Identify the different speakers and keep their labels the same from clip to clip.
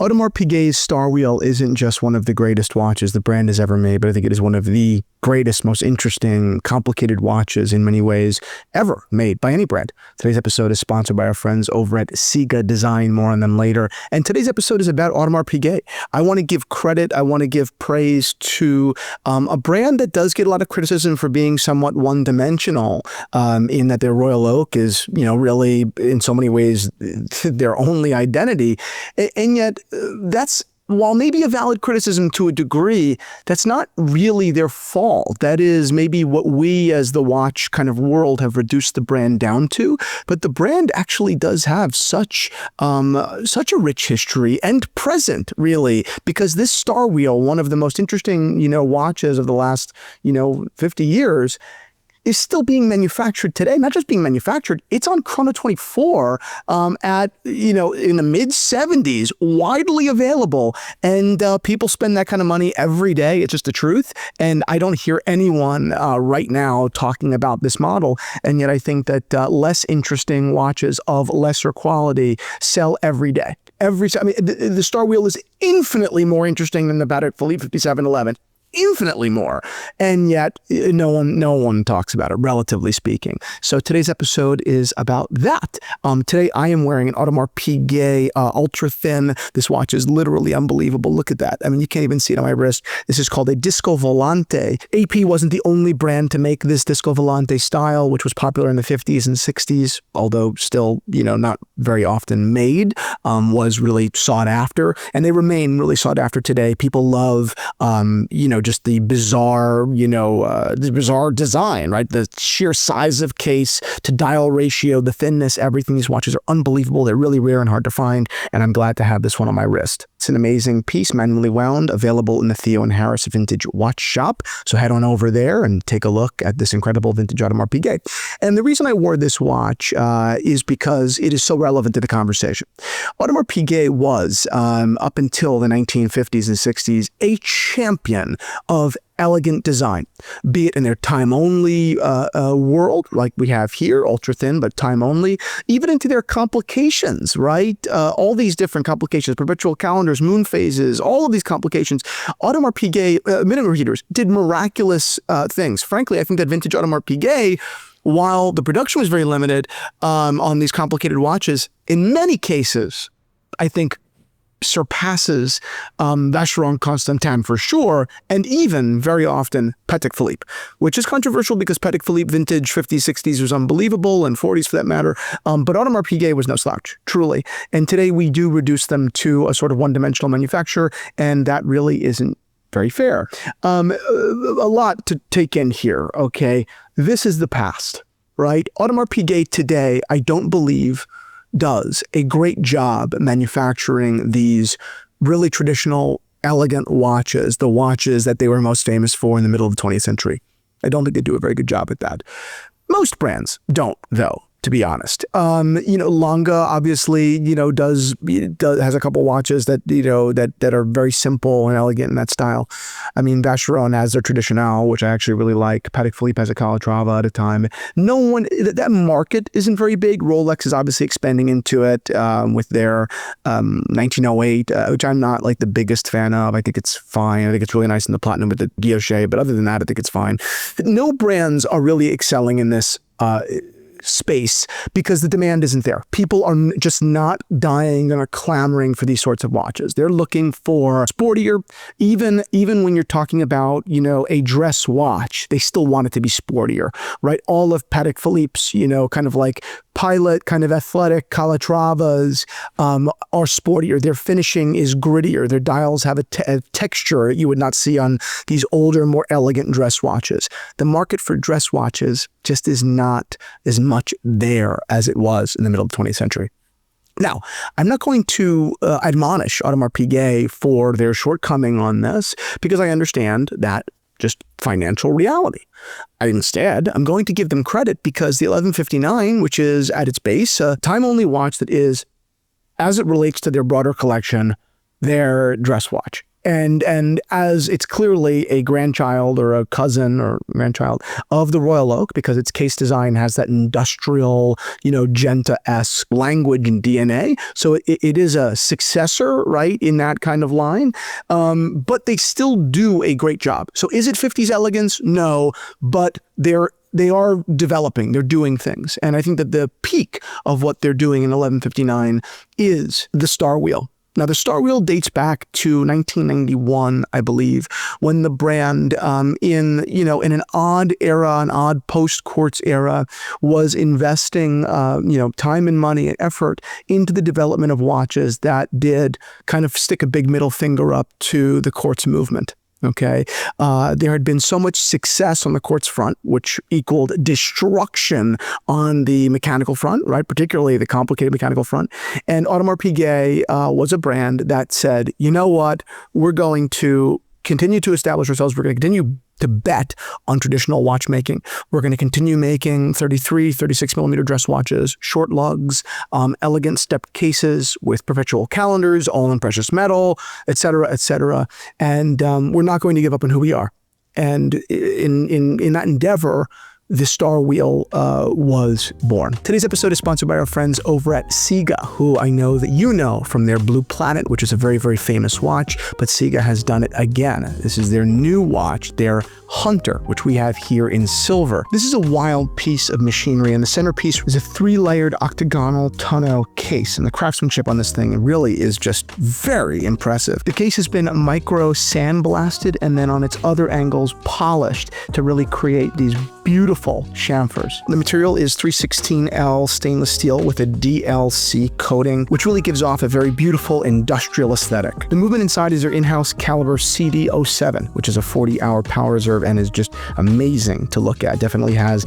Speaker 1: Audemars Piguet's Star Wheel isn't just one of the greatest watches the brand has ever made, but I think it is one of the greatest, most interesting, complicated watches in many ways ever made by any brand. Today's episode is sponsored by our friends over at Ciga Design. More on them later. And today's episode is about Audemars Piguet. I want to give credit, I want to give praise to a brand that does get a lot of criticism for being somewhat one-dimensional, in that their royal oak is, really in so many ways their only identity. And yet that's, while maybe a valid criticism to a degree, that's not really their fault. That is maybe what we as the watch kind of world have reduced the brand down to. But the brand actually does have such a rich history and present, really, because this Star Wheel, one of the most interesting, watches of the last, 50 years, is still being manufactured today. Not just being manufactured, it's on Chrono 24 at, in the mid-70s, widely available. And people spend that kind of money every day. It's just the truth. And I don't hear anyone right now talking about this model. And yet I think that less interesting watches of lesser quality sell every day. The Star Wheel is infinitely more interesting than the Patek Philippe 5711. Infinitely more, and yet no one talks about it, relatively speaking. So today's episode is about that. Today I am wearing an Audemars Piguet ultra thin. This watch is literally unbelievable. Look at that. I mean, you can't even see it on my wrist. This is called a Disco Volante. AP wasn't the only brand to make this Disco Volante style, which was popular in the 50s and 60s, although still, not very often made, was really sought after, and they remain really sought after today. People love, just the bizarre, the bizarre design, right? The sheer size of case to dial ratio, the thinness, everything. These watches are unbelievable. They're really rare and hard to find, and I'm glad to have this one on my wrist. It's an amazing piece, manually wound, available in the Theo and Harris vintage watch shop. So head on over there and take a look at this incredible vintage Audemars Piguet. And the reason I wore this watch is because it is so relevant to the conversation. Audemars Piguet was, up until the 1950s and 60s, a champion of elegant design, be it in their time-only world, like we have here, ultra-thin, but time-only, even into their complications, right? All these different complications, perpetual calendars, moon phases, all of these complications. Audemars Piguet, minute readers, did miraculous things. Frankly, I think that vintage Audemars Piguet, while the production was very limited on these complicated watches, in many cases, I think, surpasses Vacheron Constantin for sure, and even very often Patek Philippe, which is controversial because Patek Philippe vintage 50s, 60s was unbelievable, and 40s for that matter, but Audemars Piguet was no slouch, truly. And today we do reduce them to a sort of one-dimensional manufacturer, and that really isn't very fair. A lot to take in here, okay? This is the past, right? Audemars Piguet today, I don't believe, does a great job manufacturing these really traditional, elegant watches, the watches that they were most famous for in the middle of the 20th century. I don't think they do a very good job at that. Most brands don't, though, to be honest. Lange obviously, does has a couple watches that, that are very simple and elegant in that style. I mean, Vacheron has their Traditional, which I actually really like. Patek Philippe has a Calatrava at a time. That market isn't very big. Rolex is obviously expanding into it with their 1908, which I'm not like the biggest fan of. I think it's fine. I think it's really nice in the platinum with the guilloche, but other than that, I think it's fine. No brands are really excelling in this space because the demand isn't there. People are just not dying and are clamoring for these sorts of watches. They're looking for sportier, even when you're talking about, a dress watch, they still want it to be sportier, right? All of Patek Philippe's, kind of like pilot, kind of athletic Calatravas are sportier. Their finishing is grittier. Their dials have a texture you would not see on these older, more elegant dress watches. The market for dress watches just is not as much there as it was in the middle of the 20th century. Now, I'm not going to admonish Audemars Piguet for their shortcoming on this because I understand that just financial reality. Instead, I'm going to give them credit because the 1159, which is at its base a time-only watch that is, as it relates to their broader collection, their dress watch. And as it's clearly a grandchild or a cousin or grandchild of the Royal Oak, because its case design has that industrial, Genta-esque language and DNA. So it is a successor, right, in that kind of line. But they still do a great job. So is it 50s elegance? No, but they are developing, they're doing things. And I think that the peak of what they're doing in 1159 is the Star Wheel. Now, the Star Wheel dates back to 1991, I believe, when the brand, in an odd era, an odd post-quartz era, was investing, time and money and effort into the development of watches that did kind of stick a big middle finger up to the quartz movement. Okay, there had been so much success on the quartz front, which equaled destruction on the mechanical front, right? Particularly the complicated mechanical front. And Audemars Piguet was a brand that said, you know what, we're going to continue to establish ourselves. We're going to continue to bet on traditional watchmaking. We're going to continue making 33, 36 millimeter dress watches, short lugs, elegant stepped cases with perpetual calendars, all in precious metal, et cetera, et cetera. And we're not going to give up on who we are. And in that endeavor, the Star Wheel was born. Today's episode is sponsored by our friends over at Ciga, who I know that you know from their Blue Planet, which is a very, very famous watch, but Ciga has done it again. This is their new watch, their Hunter, which we have here in silver. This is a wild piece of machinery, and the centerpiece is a 3-layered octagonal tonneau case, and the craftsmanship on this thing really is just very impressive. The case has been micro sandblasted and then on its other angles polished to really create these beautiful chamfers. The material is 316L stainless steel with a DLC coating, which really gives off a very beautiful industrial aesthetic. The movement inside is their in-house caliber CD07, which is a 40-hour power reserve and is just amazing to look at. Definitely has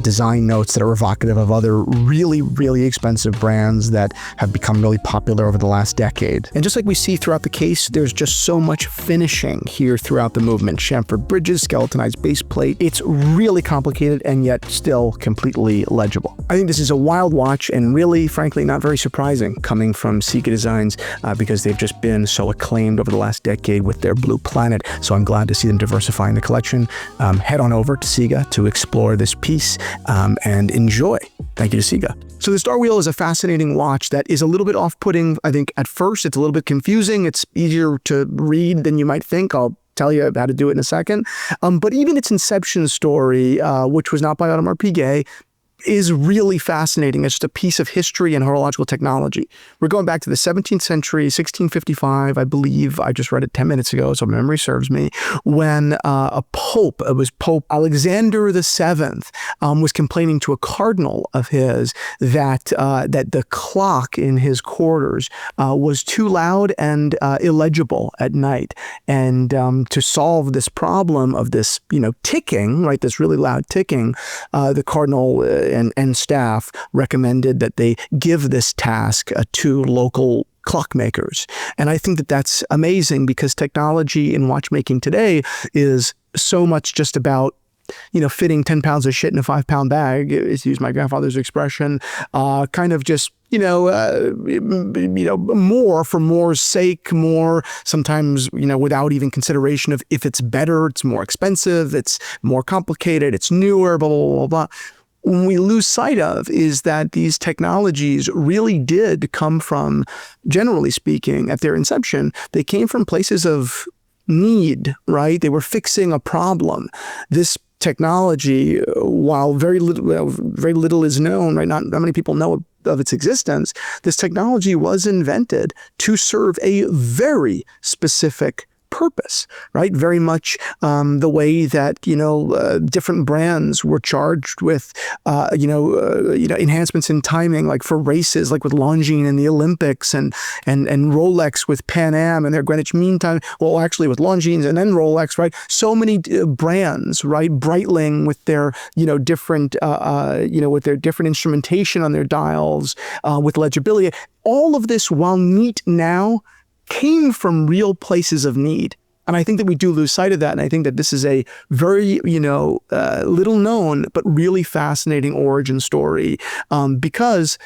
Speaker 1: design notes that are evocative of other really, really expensive brands that have become really popular over the last decade. And just like we see throughout the case, there's just so much finishing here throughout the movement. Chamfered bridges, skeletonized base plate. It's really complicated and yet still completely legible. I think this is a wild watch and really, frankly, not very surprising coming from Ciga Designs because they've just been so acclaimed over the last decade with their Blue Planet. So I'm glad to see them diversifying the collection. Head on over to Ciga to explore this piece and enjoy. Thank you to Ciga. So the Star Wheel is a fascinating watch that is a little bit off-putting. I think at first it's a little bit confusing. It's easier to read than you might think. I'll tell you how to do it in a second. But even its inception story, which was not by Audemars Piguet, is really fascinating. It's just a piece of history and horological technology. We're going back to the 17th century, 1655, I believe. I just read it 10 minutes ago, so memory serves me, when a pope, it was Pope Alexander VII, was complaining to a cardinal of his that the clock in his quarters was too loud and illegible at night. And to solve this problem of this, ticking, right, this really loud ticking, the cardinal and staff recommended that they give this task to local clockmakers. And I think that that's amazing because technology in watchmaking today is so much just about fitting 10 pounds of shit in a 5-pound bag, to use my grandfather's expression, kind of just more for more's sake, more sometimes, without even consideration of if it's better, it's more expensive, it's more complicated, it's newer, blah, blah, blah, blah. When we lose sight of is that these technologies really did come from, generally speaking, at their inception, they came from places of need, right? They were fixing a problem. This technology, while very little is known, right? Not many people know of its existence. This technology was invented to serve a very specific purpose, right? Very much the way that different brands were charged with enhancements in timing, like for races, like with Longines in the Olympics, and Rolex with Pan Am and their Greenwich Mean Time. Well, actually with Longines and then Rolex, right? So many brands, right? Breitling with their different with their different instrumentation on their dials, with legibility. All of this, while neat now, came from real places of need. And I think that we do lose sight of that. And I think that this is a very, little known, but really fascinating origin story because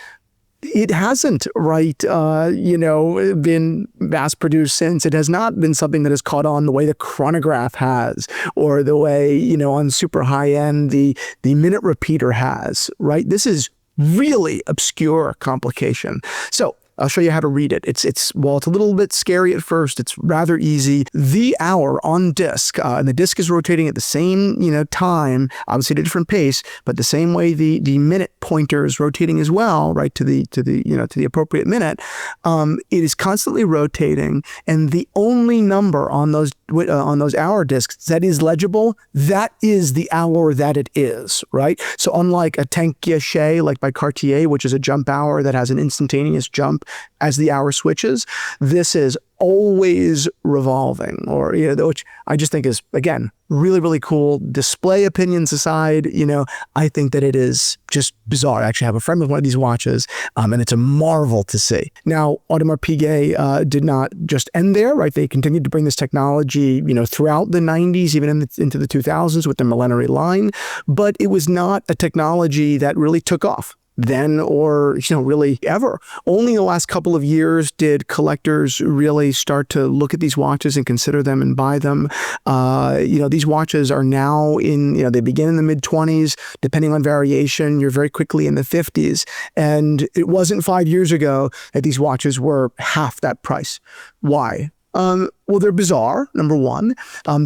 Speaker 1: it hasn't, right, been mass-produced since. It has not been something that has caught on the way the chronograph has, or the way, on super high-end, the minute repeater has, right? This is really obscure complication. So I'll show you how to read it. It's a little bit scary at first. It's rather easy. The hour on disc, and the disc is rotating at the same, time, obviously at a different pace, but the same way the minute pointer is rotating as well, right, to the appropriate minute. It is constantly rotating, and the only number on those hour discs that is legible, that is the hour that it is, right? So unlike a Tank Guilloche, like by Cartier, which is a jump hour that has an instantaneous jump as the hour switches, this is always revolving, which I just think is, again, really, really cool. Display opinions aside, I think that it is just bizarre. I actually have a friend with one of these watches, and it's a marvel to see. Now, Audemars Piguet did not just end there, right? They continued to bring this technology, throughout the 90s, even into the 2000s with the millenary line, but it was not a technology that really took off then, or really ever. Only in the last couple of years did collectors really start to look at these watches and consider them and buy them. These watches are now they begin in the mid-20s, depending on variation. You're very quickly in the 50s, and it wasn't 5 years ago that these watches were half that price. Why? Well, they're bizarre, number one.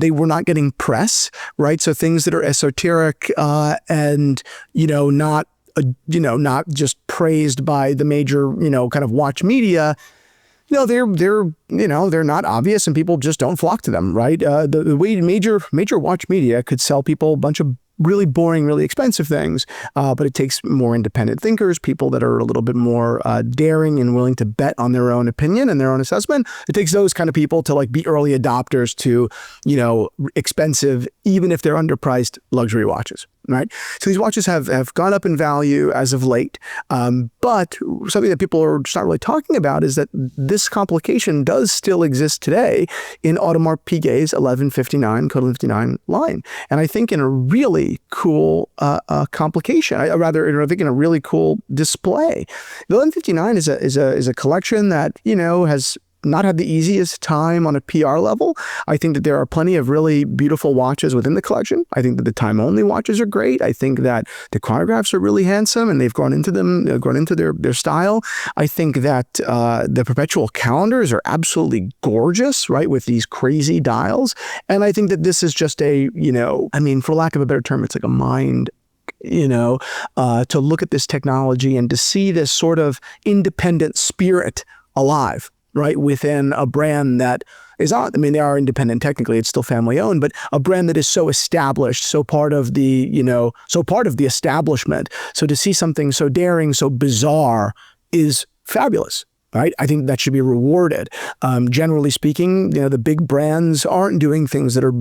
Speaker 1: They were not getting press, right? So things that are esoteric and not just praised by the major, kind of watch media. They're not obvious, and people just don't flock to them, right? The way major watch media could sell people a bunch of really boring, really expensive things, but it takes more independent thinkers, people that are a little bit more daring and willing to bet on their own opinion and their own assessment. It takes those kind of people to be early adopters to, expensive, even if they're underpriced luxury watches. Right. So these watches have gone up in value as of late. But something that people are just not really talking about is that this complication does still exist today in Audemars Piguet's 1159 Code 1159 line. And I think in a really cool complication, I think in a really cool display. The 1159 is a collection that, has not had the easiest time on a PR level. I think that there are plenty of really beautiful watches within the collection. I think that the time-only watches are great. I think that the chronographs are really handsome, and they've grown into their style. I think that the perpetual calendars are absolutely gorgeous, right, with these crazy dials. And I think that this is just for lack of a better term, it's like a mind to look at this technology and to see this sort of independent spirit alive, right, within a brand that is on. They are independent technically; it's still family owned, but a brand that is so established, so part of the establishment. So to see something so daring, so bizarre, is fabulous. Right? I think that should be rewarded. Generally speaking, the big brands aren't doing things that are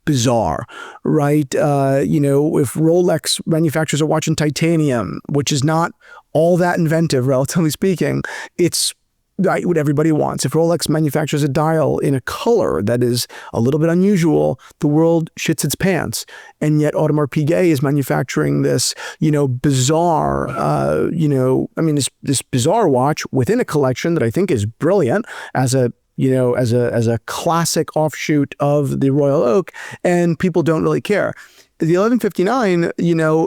Speaker 1: bizarre, right? If Rolex manufactures a watch in titanium, which is not all that inventive, relatively speaking, it's right, what everybody wants. If Rolex manufactures a dial in a color that is a little bit unusual, the world shits its pants. And yet Audemars Piguet is manufacturing this, bizarre, this bizarre watch within a collection that I think is brilliant as a classic offshoot of the Royal Oak, and people don't really care. The 1159,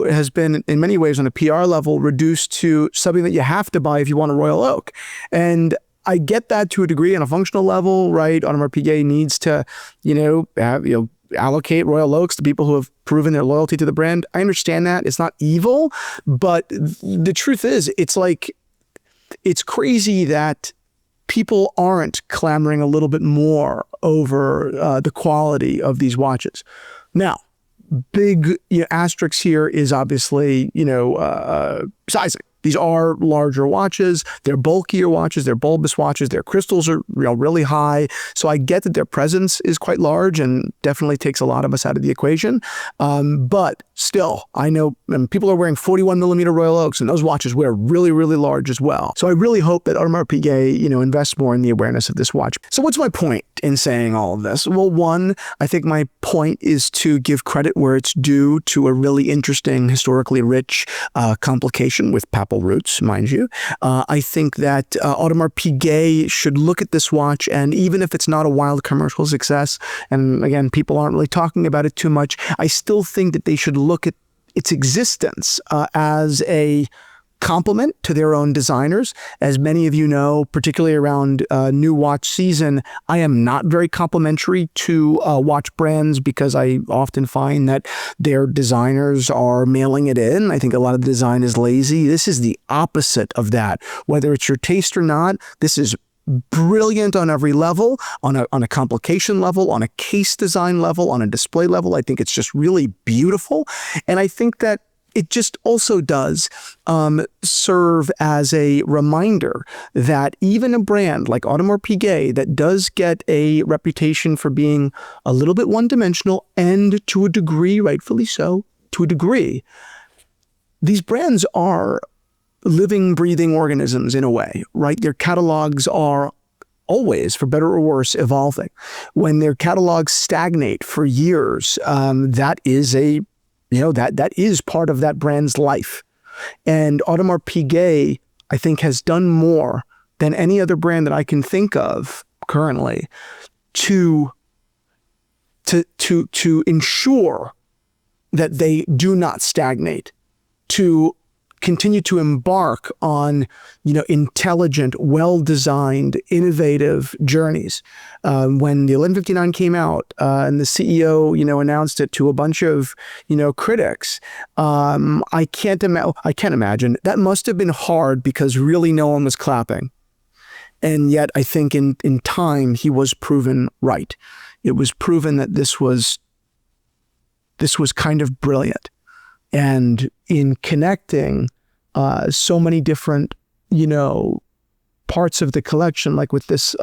Speaker 1: has been in many ways on a PR level reduced to something that you have to buy if you want a Royal Oak. And I get that to a degree on a functional level, right? Audemars Piguet needs to, allocate Royal Oaks to people who have proven their loyalty to the brand. I understand that. It's not evil, but the truth is, it's crazy that people aren't clamoring a little bit more over the quality of these watches. Now, big asterisk here is obviously, sizing. These are larger watches. They're bulkier watches. They're bulbous watches. Their crystals are really high. So I get that their presence is quite large and definitely takes a lot of us out of the equation. But still, I know people are wearing 41 millimeter Royal Oaks, and those watches wear really, really large as well. So I really hope that Audemars Piguet, invests more in the awareness of this watch. So what's my point in saying all of this? Well, one, I think my point is to give credit where it's due to a really interesting, historically rich complication with Patek Apple roots, mind you. I think that Audemars Piguet should look at this watch, and even if it's not a wild commercial success, and again, people aren't really talking about it too much, I still think that they should look at its existence as a compliment to their own designers. As many of you know, particularly around new watch season, I am not very complimentary to watch brands because I often find that their designers are mailing it in. I think a lot of the design is lazy. This is the opposite of that. Whether it's your taste or not, this is brilliant on every level, on a complication level, on a case design level, on a display level. I think it's just really beautiful. And I think that it just also does serve as a reminder that even a brand like Audemars Piguet that does get a reputation for being a little bit one-dimensional, and to a degree, rightfully so, to a degree, these brands are living, breathing organisms in a way, right? Their catalogs are always, for better or worse, evolving. When their catalogs stagnate for years, that is that is part of that brand's life. And Audemars Piguet, I think, has done more than any other brand that I can think of currently to ensure that they do not stagnate, to continue to embark on, intelligent, well-designed, innovative journeys. When the 1159 came out and the CEO, announced it to a bunch of, critics, I can't imagine. That must have been hard because really no one was clapping. And yet I think in time he was proven right. It was proven that this was kind of brilliant. And in connecting so many different, parts of the collection, like with this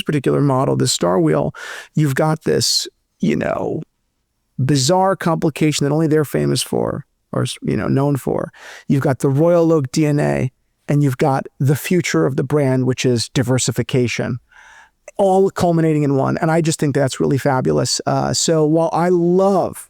Speaker 1: particular model, this Star Wheel, you've got this, bizarre complication that only they're famous for, or known for. You've got the Royal Oak DNA, and you've got the future of the brand, which is diversification, all culminating in one. And I just think that's really fabulous. So while I love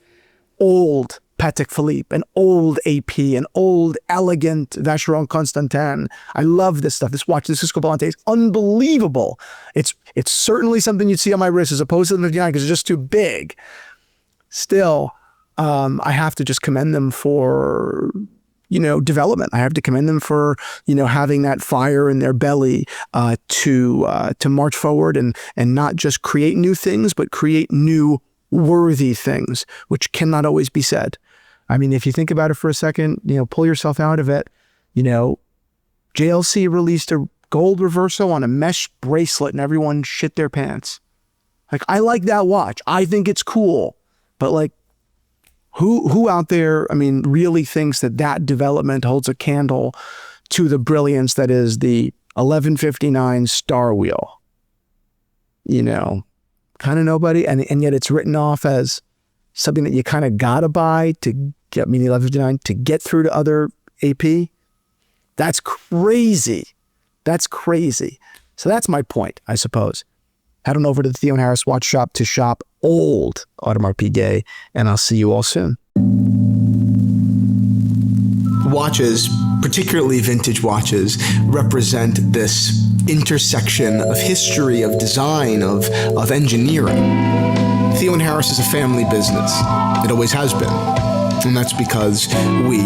Speaker 1: old Patek Philippe, an old AP, an old elegant Vacheron Constantin, I love this stuff. This watch, this Cisco Volante, is unbelievable. It's certainly something you'd see on my wrist as opposed to the 59 because it's just too big. Still, I have to just commend them for development. I have to commend them for, having that fire in their belly to march forward and not just create new things, but create new worthy things, which cannot always be said. I mean, if you think about it for a second, pull yourself out of it. JLC released a gold reverso on a mesh bracelet and everyone shit their pants. Like, I like that watch. I think it's cool. But like, who out there, really thinks that development holds a candle to the brilliance that is the 1159 Star Wheel? Kind of nobody. And yet it's written off as something that you kind of gotta buy to get, the 1159, to get through to other AP. That's crazy. That's crazy. So that's my point, I suppose. Head on over to the Theo and Harris Watch Shop to shop old Audemars Piguet, and I'll see you all soon. Watches, particularly vintage watches, represent this intersection of history, of design, of engineering. Theo and Harris is a family business. It always has been. And that's because we,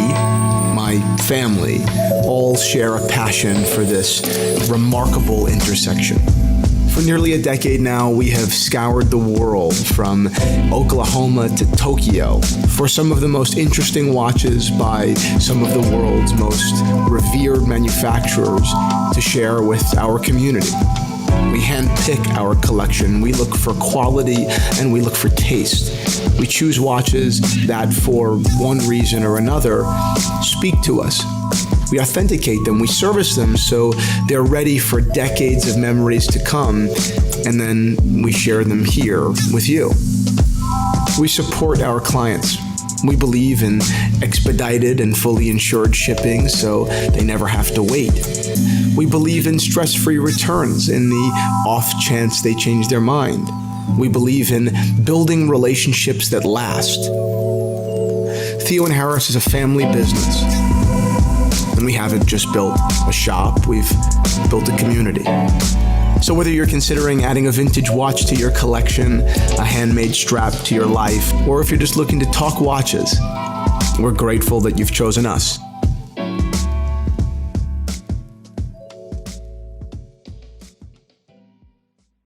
Speaker 1: my family, all share a passion for this remarkable intersection. For nearly a decade now, we have scoured the world from Oklahoma to Tokyo for some of the most interesting watches by some of the world's most revered manufacturers to share with our community. We handpick our collection. We look for quality and we look for taste. We choose watches that, for one reason or another, speak to us. We authenticate them, we service them so they're ready for decades of memories to come, and then we share them here with you. We support our clients. We believe in expedited and fully insured shipping so they never have to wait. We believe in stress-free returns in the off chance they change their mind. We believe in building relationships that last. Theo and Harris is a family business. And we haven't just built a shop, we've built a community. So whether you're considering adding a vintage watch to your collection, a handmade strap to your life, or if you're just looking to talk watches, we're grateful that you've chosen us.